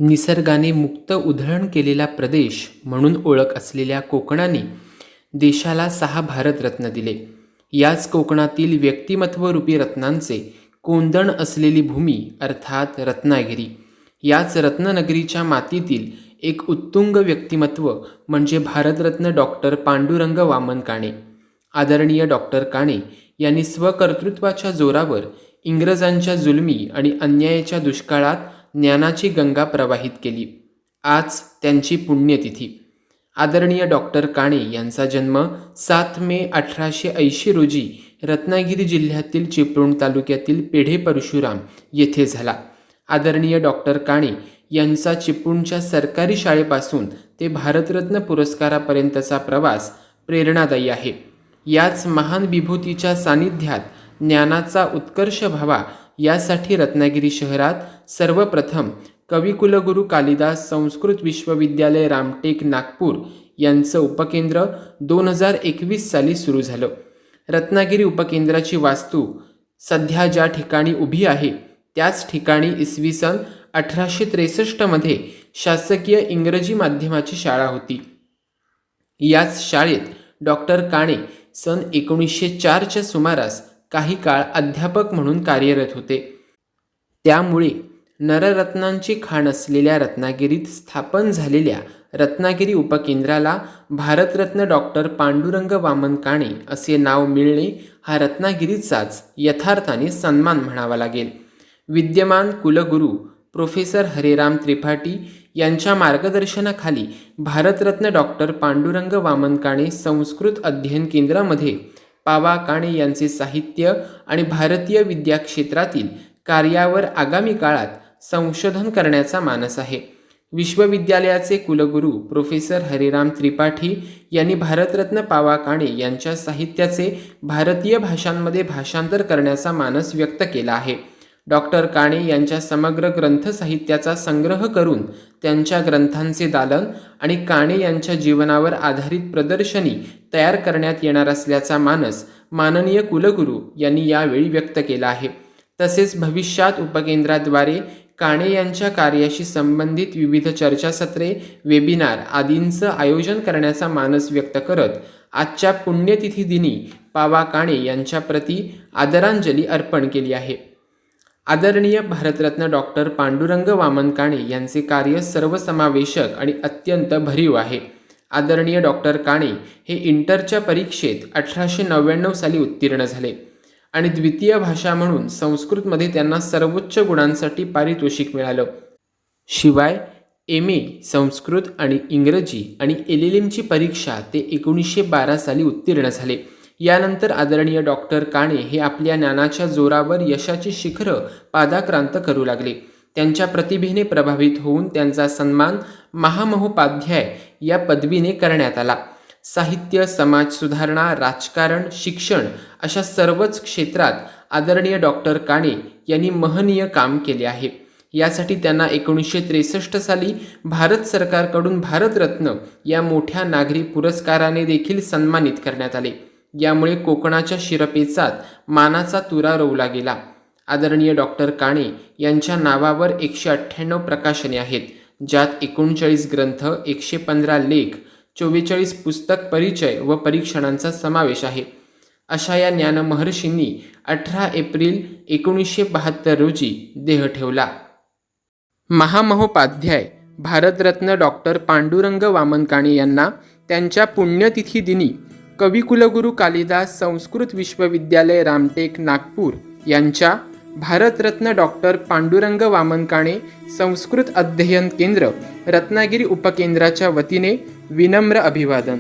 निसर्गाने मुक्त उधळण केलेला प्रदेश म्हणून ओळख असलेल्या कोकणाने देशाला 6 भारतरत्न दिले. याच कोकणातील व्यक्तिमत्वरूपी रत्नांचे कोंदण असलेली भूमी अर्थात रत्नागिरी. याच रत्ननगरीच्या मातीतील एक उत्तुंग व्यक्तिमत्व म्हणजे भारतरत्न डॉक्टर पांडुरंग वामन काणे. आदरणीय डॉक्टर काणे यांनी स्वकर्तृत्वाच्या जोरावर इंग्रजांच्या जुलमी आणि अन्यायाच्या दुष्काळात ज्ञानाची गंगा प्रवाहित केली. आज त्यांची पुण्यतिथी. आदरणीय डॉक्टर काणे यांचा जन्म 7 मे 1880 रोजी रत्नागिरी जिल्ह्यातील चिपळूण तालुक्यातील पेढे परशुराम येथे झाला. आदरणीय डॉक्टर काणे यांचा चिपळूणच्या सरकारी शाळेपासून ते भारतरत्न पुरस्कारापर्यंतचा प्रवास प्रेरणादायी आहे. याच महान विभूतीच्या सानिध्यात ज्ञानाचा उत्कर्ष व्हावा यासाठी रत्नागिरी शहरात सर्वप्रथम कविकुलगुरू कालिदास संस्कृत विश्वविद्यालय रामटेक नागपूर यांचं उपकेंद्र 2021 साली सुरू झालं. रत्नागिरी उपकेंद्राची वास्तू सध्या ज्या ठिकाणी उभी आहे त्याच ठिकाणी इसवी सन 1863 मध्ये शासकीय इंग्रजी माध्यमाची शाळा होती. याच शाळेत डॉक्टर काणे सन 1904च्या सुमारास काही काळ अध्यापक म्हणून कार्यरत होते. त्यामुळे नररत्नांची खाण असलेल्या रत्नागिरीत स्थापन झालेल्या रत्नागिरी उपकेंद्राला भारतरत्न डॉक्टर पांडुरंग वामन काणे असे नाव मिळणे हा रत्नागिरीचाच यथार्थाने सन्मान म्हणावा लागेल. विद्यमान कुलगुरू प्रोफेसर हरेराम त्रिपाठी यांच्या मार्गदर्शनाखाली भारतरत्न डॉक्टर पांडुरंग वामन काणे संस्कृत अध्ययन केंद्रामध्ये पावा काणे यांचे साहित्य आणि भारतीय विद्या क्षेत्रातील कार्यावर आगामी काळात संशोधन करण्याचा मानस आहे. विश्वविद्यालयाचे कुलगुरू प्रोफेसर हरेराम त्रिपाठी यांनी भारतरत्न पावा काणे यांच्या साहित्याचे भारतीय भाषांमध्ये भाषांतर करण्याचा मानस व्यक्त केला आहे. डॉक्टर काणे यांच्या समग्र ग्रंथ साहित्याचा संग्रह करून त्यांच्या ग्रंथांचे दालन आणि काणे यांच्या जीवनावर आधारित प्रदर्शनी तयार करण्यात येणार असल्याचा मानस माननीय कुलगुरू यांनी यावेळी व्यक्त केला आहे. तसेच भविष्यात उपकेंद्राद्वारे काणे यांच्या कार्याशी संबंधित विविध चर्चासत्रे, वेबिनार आदींचं आयोजन करण्याचा मानस व्यक्त करत आजच्या पुण्यतिथी दिनी पावा काणे यांच्या प्रती आदरांजली अर्पण केली आहे. आदरणीय भारतरत्न डॉक्टर पांडुरंग वामन काणे यांचे कार्य सर्वसमावेशक आणि अत्यंत भरीव आहे. आदरणीय डॉक्टर काणे हे इंटरच्या परीक्षेत 1899 साली उत्तीर्ण झाले आणि द्वितीय भाषा म्हणून संस्कृतमध्ये त्यांना सर्वोच्च गुणांसाठी पारितोषिक मिळालं. शिवाय MA संस्कृत आणि इंग्रजी आणि LLMची परीक्षा ते 1912 साली उत्तीर्ण झाले. यानंतर आदरणीय डॉक्टर काणे हे आपल्या ज्ञानाच्या जोरावर यशाची शिखरं पादाक्रांत करू लागले. त्यांच्या प्रतिभेने प्रभावित होऊन त्यांचा सन्मान महामहोपाध्याय या पदवीने करण्यात आला. साहित्य, समाज सुधारणा, राजकारण, शिक्षण अशा सर्वच क्षेत्रात आदरणीय डॉक्टर काणे यांनी महनीय काम केले आहे. यासाठी त्यांना 1963 साली भारत सरकारकडून भारतरत्न या मोठ्या नागरी पुरस्काराने देखील सन्मानित करण्यात आले. यामुळे कोकणाच्या शिरपेचात मानाचा तुरा रोवला गेला. आदरणीय डॉक्टर काणे यांच्या नावावर 198 प्रकाशने आहेत, ज्यात 39 ग्रंथ, 115 लेख, 44 पुस्तक परिचय व परीक्षणांचा समावेश आहे. अशा या ज्ञानमहर्षींनी 18 एप्रिल 1972 रोजी देह ठेवला. महामहोपाध्याय भारतरत्न डॉक्टर पांडुरंग वामन काणे यांना त्यांच्या पुण्यतिथी दिनी कविकुलगुरू कालिदास संस्कृत विश्वविद्यालय रामटेक नागपूर यांच्या भारतरत्न डॉक्टर पांडुरंग वामन काणे संस्कृत अध्ययन केंद्र रत्नागिरी उपकेंद्राच्या वतीने विनम्र अभिवादन.